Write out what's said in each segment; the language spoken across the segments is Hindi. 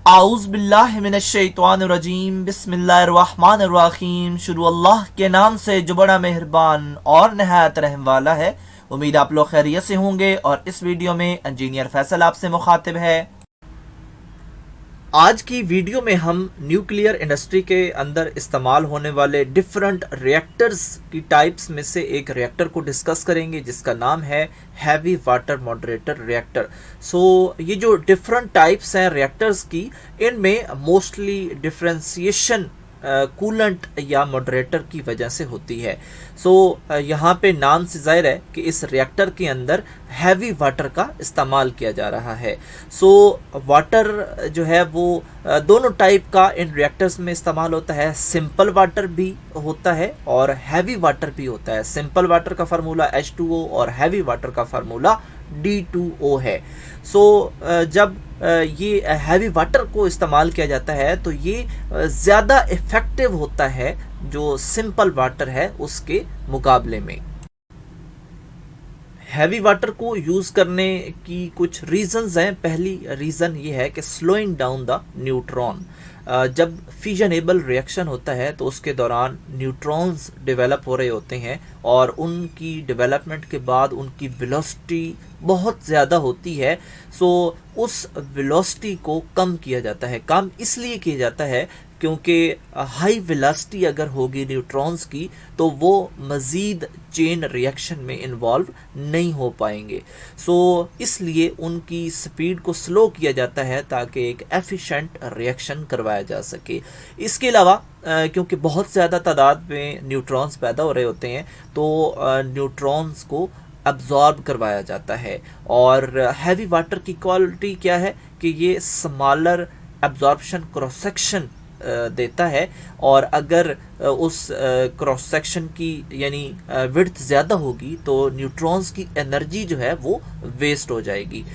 आऊज़ बिल्लाहि मिनश्शैतानिर्रजीम बिस्मिल्लाहिर्रहमानिर्रहीम। शुरू अल्लाह के नाम से जो बड़ा मेहरबान और नहायत रहम वाला है। उम्मीद आप लोग खैरियत से होंगे और इस वीडियो में इंजीनियर फैसल आपसे मुखातिब है। आज की वीडियो में हम न्यूक्लियर इंडस्ट्री के अंदर इस्तेमाल होने वाले डिफरेंट रिएक्टर्स की टाइप्स में से एक रिएक्टर को डिस्कस करेंगे जिसका नाम है हैवी वाटर मॉडरेटर रिएक्टर। ये जो डिफरेंट टाइप्स हैं रिएक्टर्स की, इनमें मोस्टली डिफरेंशिएशन कूलेंट या मॉडरेटर की वजह से होती है। यहाँ पे नाम से जाहिर है कि इस रिएक्टर के अंदर हैवी वाटर का इस्तेमाल किया जा रहा है। वाटर जो है वो दोनों टाइप का इन रिएक्टर्स में इस्तेमाल होता है। सिंपल वाटर भी होता है और हैवी वाटर भी होता है। सिंपल वाटर का फार्मूला H2O और हैवी वाटर का फार्मूला D2O है। जब ये हैवी वाटर को इस्तेमाल किया जाता है तो ये ज़्यादा इफ़ेक्टिव होता है जो सिंपल वाटर है उसके मुकाबले में। हैवी वाटर को यूज़ करने की कुछ रीज़न्स हैं। पहली रीज़न ये है कि स्लोइंग डाउन द न्यूट्रॉन। जब फिजनेबल रिएक्शन होता है तो उसके दौरान न्यूट्रॉन्स डेवलप हो रहे होते हैं और उनकी डेवलपमेंट के बाद उनकी वेलोसिटी बहुत ज़्यादा होती है। उस वेलोसिटी को कम किया जाता है। कम इसलिए किया जाता है क्योंकि हाई वेलोसिटी अगर होगी न्यूट्रॉन्स की तो वो मज़ीद चेन रिएक्शन में इन्वॉल्व नहीं हो पाएंगे। इसलिए उनकी स्पीड को स्लो किया जाता है ताकि एक एफिशिएंट रिएक्शन करवाया जा सके। इसके अलावा क्योंकि बहुत ज़्यादा तादाद में न्यूट्रॉन्स पैदा हो रहे होते हैं तो न्यूट्रॉन्स को अब्जॉर्ब करवाया जाता है। और हैवी वाटर की क्वालिटी क्या है कि ये स्मॉलर एब्जॉर्प्शन क्रॉस सेक्शन देता है और अगर उस क्रॉस सेक्शन की यानी विड्थ ज़्यादा होगी तो न्यूट्रॉन्स की एनर्जी जो है वो वेस्ट हो जाएगी।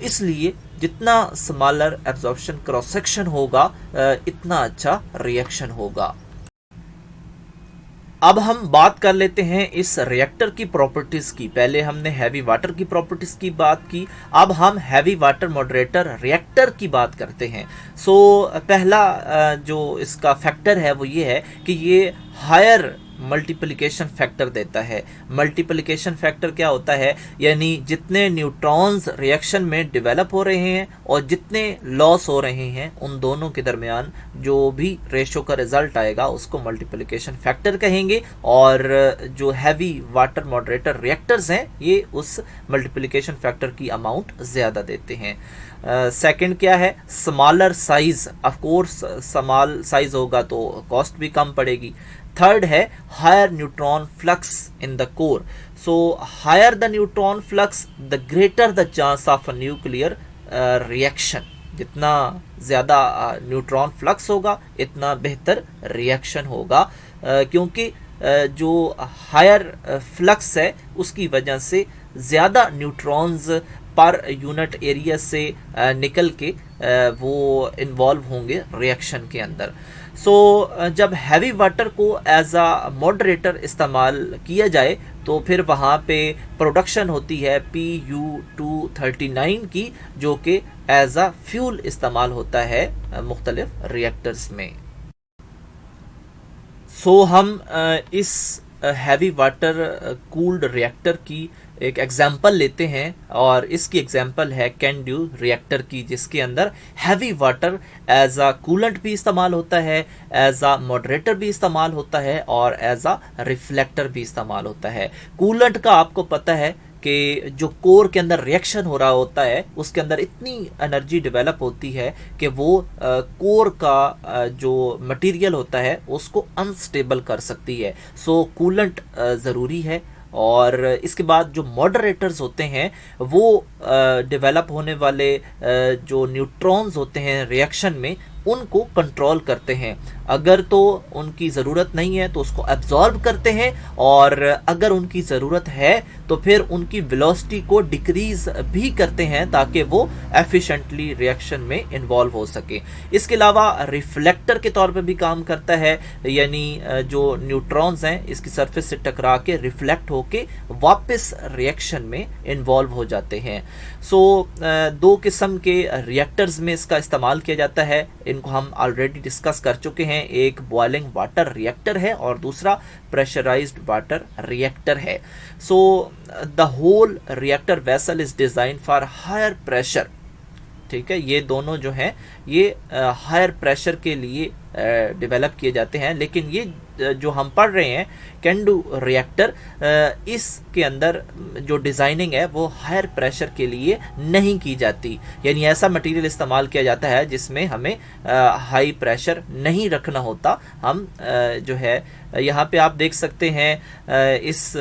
इसलिए जितना स्मॉलर एब्जॉर्प्शन क्रॉस सेक्शन होगा इतना अच्छा रिएक्शन होगा। अब हम बात कर लेते हैं इस रिएक्टर की प्रॉपर्टीज़ की। पहले हमने हैवी वाटर की प्रॉपर्टीज़ की बात की, अब हम हैवी वाटर मॉडरेटर रिएक्टर की बात करते हैं। पहला जो इसका फैक्टर है वो ये है कि ये हायर मल्टीप्लिकेशन फैक्टर देता है। मल्टीप्लिकेशन फैक्टर क्या होता है, यानी जितने न्यूट्रॉन्स रिएक्शन में डेवलप हो रहे हैं और जितने लॉस हो रहे हैं उन दोनों के दरमियान जो भी रेशो का रिजल्ट आएगा उसको मल्टीप्लिकेशन फैक्टर कहेंगे। और जो हैवी वाटर मॉडरेटर रिएक्टर्स हैं ये उस मल्टीप्लिकेशन फैक्टर की अमाउंट ज़्यादा देते हैं। सेकंड क्या है, smaller size. Of course small size होगा तो कॉस्ट भी कम पड़ेगी। थर्ड है higher neutron flux in the core. Higher the neutron flux the greater the chance of a nuclear reaction. जितना ज़्यादा न्यूट्रॉन फ्लक्स होगा इतना बेहतर रिएक्शन होगा, क्योंकि जो हायर फ्लक्स है उसकी वजह से ज़्यादा न्यूट्रॉन्स पर यूनिट एरिया से निकल के वो इन्वॉल्व होंगे रिएक्शन के अंदर। जब हैवी वाटर को एज आ मॉडरेटर इस्तेमाल किया जाए तो फिर वहाँ पे प्रोडक्शन होती है Pu239 की, जो कि एज आ फ्यूल इस्तेमाल होता है मुख्तलिफ रिएक्टर्स में। हम इस हैवी वाटर कूल्ड रिएक्टर की एक एग्जाम्पल लेते हैं और इसकी एग्जाम्पल है कैंड्यू रिएक्टर की, जिसके अंदर हैवी वाटर एज आ कूलेंट भी इस्तेमाल होता है, एज आ मॉडरेटर भी इस्तेमाल होता है और एज आ रिफ्लेक्टर भी इस्तेमाल होता है। कूलेंट का आपको पता है कि जो कोर के अंदर रिएक्शन हो रहा होता है उसके अंदर इतनी एनर्जी डेवलप होती है कि वो कोर का जो मटेरियल होता है उसको अनस्टेबल कर सकती है। कूलेंट ज़रूरी है। और इसके बाद जो मॉडरेटर्स होते हैं वो डेवलप होने वाले जो न्यूट्रॉन्स होते हैं रिएक्शन में उनको कंट्रोल करते हैं। अगर तो उनकी ज़रूरत नहीं है तो उसको एब्जॉर्ब करते हैं, और अगर उनकी ज़रूरत है तो फिर उनकी वेलोसिटी को डिक्रीज भी करते हैं ताकि वो एफिशिएंटली रिएक्शन में इन्वॉल्व हो सके। इसके अलावा रिफ्लेक्टर के तौर पे भी काम करता है, यानी जो न्यूट्रॉन्स हैं इसकी सरफेस से टकरा के रिफ्लेक्ट होके वापस रिएक्शन में इन्वॉल्व हो जाते हैं। सो दो किस्म के रिएक्टर्स में इसका इस्तेमाल किया जाता है, इनको हम ऑलरेडी डिस्कस कर चुके हैं। एक बॉइलिंग वाटर रिएक्टर है और दूसरा प्रेशराइज्ड वाटर रिएक्टर है। So the whole reactor vessel is design for higher pressure. ठीक है, ये दोनों जो हैं ये हायर प्रेशर के लिए डेवलप किए जाते हैं, लेकिन ये जो हम पढ़ रहे हैं कैंडू रिएक्टर, इसके अंदर जो डिज़ाइनिंग है वो हायर प्रेशर के लिए नहीं की जाती, यानी ऐसा मटेरियल इस्तेमाल किया जाता है जिसमें हमें हाई प्रेशर नहीं रखना होता। हम जो है यहाँ पे आप देख सकते हैं इस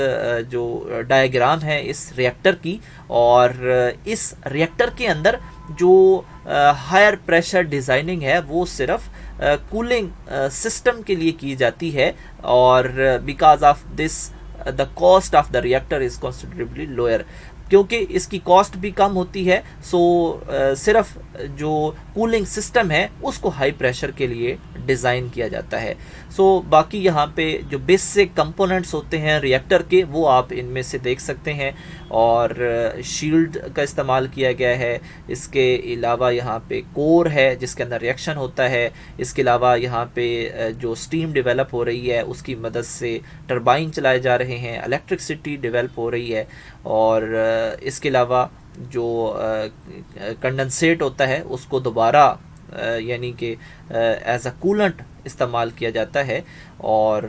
जो डायग्राम है इस रिएक्टर की, और इस रिएक्टर के अंदर जो हायर प्रेशर डिज़ाइनिंग है वो सिर्फ कूलिंग सिस्टम के लिए की जाती है, और because of this the cost of the reactor is considerably lower. क्योंकि इसकी कॉस्ट भी कम होती है, सो सिर्फ जो कूलिंग सिस्टम है उसको हाई प्रेशर के लिए डिज़ाइन किया जाता है। सो बाकी यहाँ पे जो बेसिक कंपोनेंट्स होते हैं रिएक्टर के वो आप इनमें से देख सकते हैं, और शील्ड का इस्तेमाल किया गया है। इसके अलावा यहाँ पे कोर है जिसके अंदर रिएक्शन होता है। इसके अलावा यहाँ पे जो स्टीम डेवलप हो रही है उसकी मदद से टरबाइन चलाए जा रहे हैं, इलेक्ट्रिसिटी डेवलप हो रही है, और इसके अलावा जो कंडेंसेट होता है उसको दोबारा यानी कि एज अ कूलेंट इस्तेमाल किया जाता है। और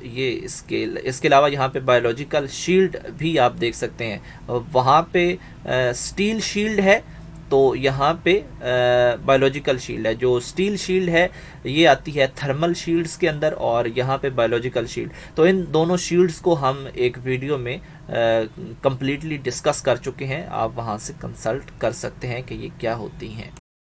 ये इसके अलावा यहाँ पे बायोलॉजिकल शील्ड भी आप देख सकते हैं। वहाँ पे स्टील शील्ड है तो यहाँ पे बायोलॉजिकल शील्ड है। जो स्टील शील्ड है ये आती है थर्मल शील्ड्स के अंदर, और यहाँ पे बायोलॉजिकल शील्ड। तो इन दोनों शील्ड्स को हम एक वीडियो में कंप्लीटली डिस्कस कर चुके हैं, आप वहाँ से कंसल्ट कर सकते हैं कि ये क्या होती हैं।